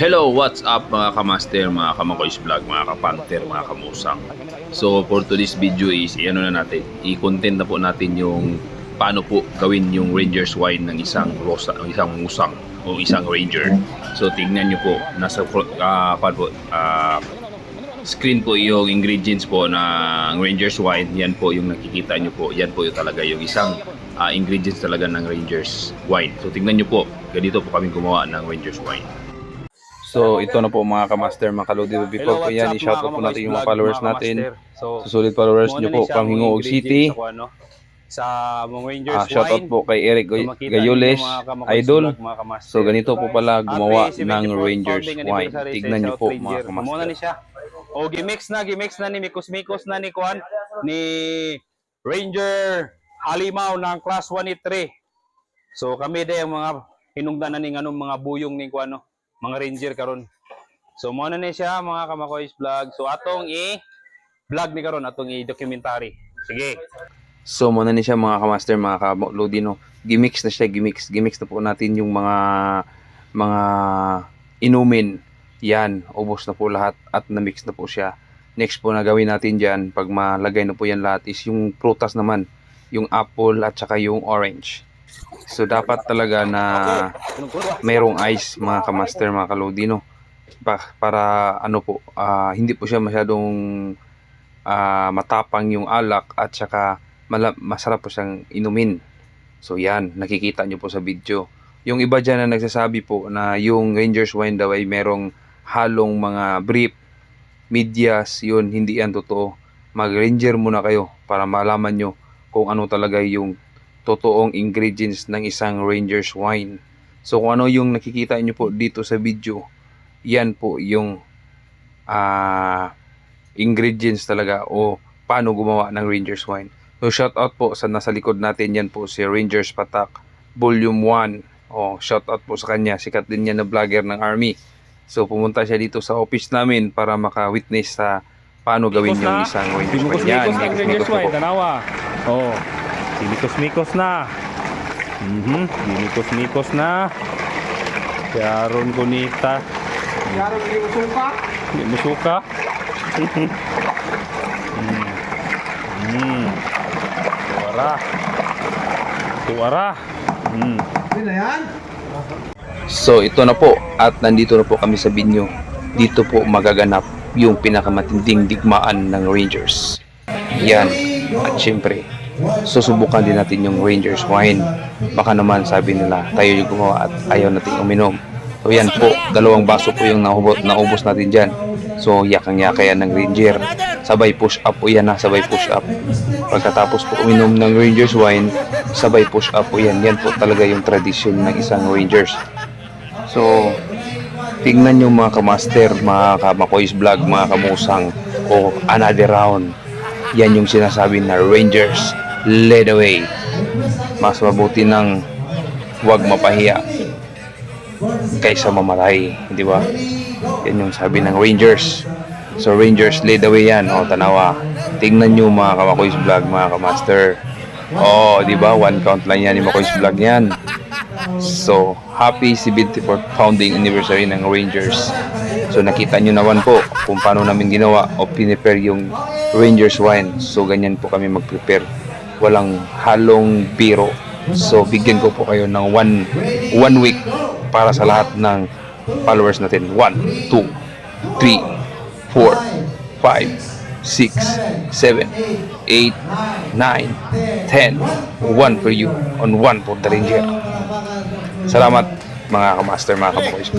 Hello, what's up mga kamaster, mga kamakoys vlog, mga kapanther, mga kamusang. So for today's video is ano na natin, i-content na po natin yung paano po gawin yung Ranger's wine ng isang musang o isang ranger. So tingnan nyo po, nasa screen po yung ingredients po ng Ranger's wine. Yan po yung nakikita nyo po, yan po yung talaga yung isang ingredients talaga ng Ranger's wine. So tingnan nyo po, ganito po kami gumawa ng Ranger's wine. So ito na po mga kamaster, mga kalodi. Before po yan, i-shoutout po natin yung mga followers natin. So solid followers nyo po from Hingoog City. Sa mga Rangers Shoutout po kay Eric Gayoles, Idol. So ganito po pala gumawa ng Ranger's wine. Tignan nyo po mga kamaster. O gimix na ni Mikos na ni Kuan ni Ranger Halimaw ng class 1 ni 3. So kami din ang mga hinungdan na ning anong mga buyong ni Kuan no, mga ranger karon. So mo na ni siya mga kamakoys vlog. So atong i-vlog ni karon, atong i-documentary. Sige. So muna ni siya mga kamaster, mga kalodi no. Gimix na siya, gimix na po natin yung mga inumin. Yan, ubos na po lahat at na-mix na po siya. Next po na gawin natin dyan, pag malagay na po yan lahat, is yung prutas naman. Yung apple at saka yung orange. So dapat talaga na mayroong ice mga kamaster, mga kalodi no. Para ano po, hindi po siya masyadong matapang yung alak at saka masarap po siyang inumin. So yan, nakikita nyo po sa video. Yung iba dyan na nagsasabi po na yung Ranger's wine daw ay merong halong mga brief, medyas, yun, hindi yan totoo. Mag-ranger muna kayo para malaman nyo kung ano talaga yung totoong ingredients ng isang Ranger's wine. So kung ano yung nakikita nyo po dito sa video, yan po yung ingredients talaga o paano gumawa ng Ranger's wine. So shout out po sa nasa likod natin, yan po si Ranger's Patak Volume 1. Shout out po sa kanya, sikat din yan na vlogger ng Army. So pumunta siya dito sa office namin para maka-witness sa paano gawin yung isang Ranger's wine. Yan, Ranger's wine, tanawa. Oh, simikos-mikos na. Simikos-mikos na. Yaron gunita. Yaron di musuka. Di musuka. Tuwara. Ano yan? So ito na po, at nandito na po kami sa binyo. Dito po magaganap yung pinakamatinding digmaan ng Rangers. Yan, at syempre susubukan din natin yung Ranger's wine. Baka naman sabi nila tayo yung gumawa at ayaw nating uminom. So yan po, 2 baso po yung naubos natin dyan. So yakang-yaka yan ng Ranger. Sabay push up po yan, sabay push up. Pagkatapos po uminom ng Ranger's wine, sabay push up po yan. Yan po talaga yung tradisyon ng isang Rangers. So tingnan nyo mga kamaster, mga kamakoys vlog, mga kamusang, o another round. Yan yung sinasabi na Rangers lead away. Mas mabuti ng huwag mapahiya kaysa mamatay, di ba? Yan yung sabi ng Rangers. So Rangers lead away yan. Tanawa, tingnan nyo mga kamakoys vlog, mga kamaster. Di ba? 1 count lang yan ni Makoys vlog yan. So happy 74th founding anniversary ng Rangers. So nakita nyo naman po kung paano namin ginawa o pinipare yung Ranger's wine. So ganyan po kami mag-prepare, walang halong biro. So bigyan ko po kayo ng one week para sa lahat ng followers natin. 1, 2, 3, 4, 5, 6, 7, 8, 9, 10. 1 for you on 1 for the Ranger. Salamat mga kamaster, mga kaboys.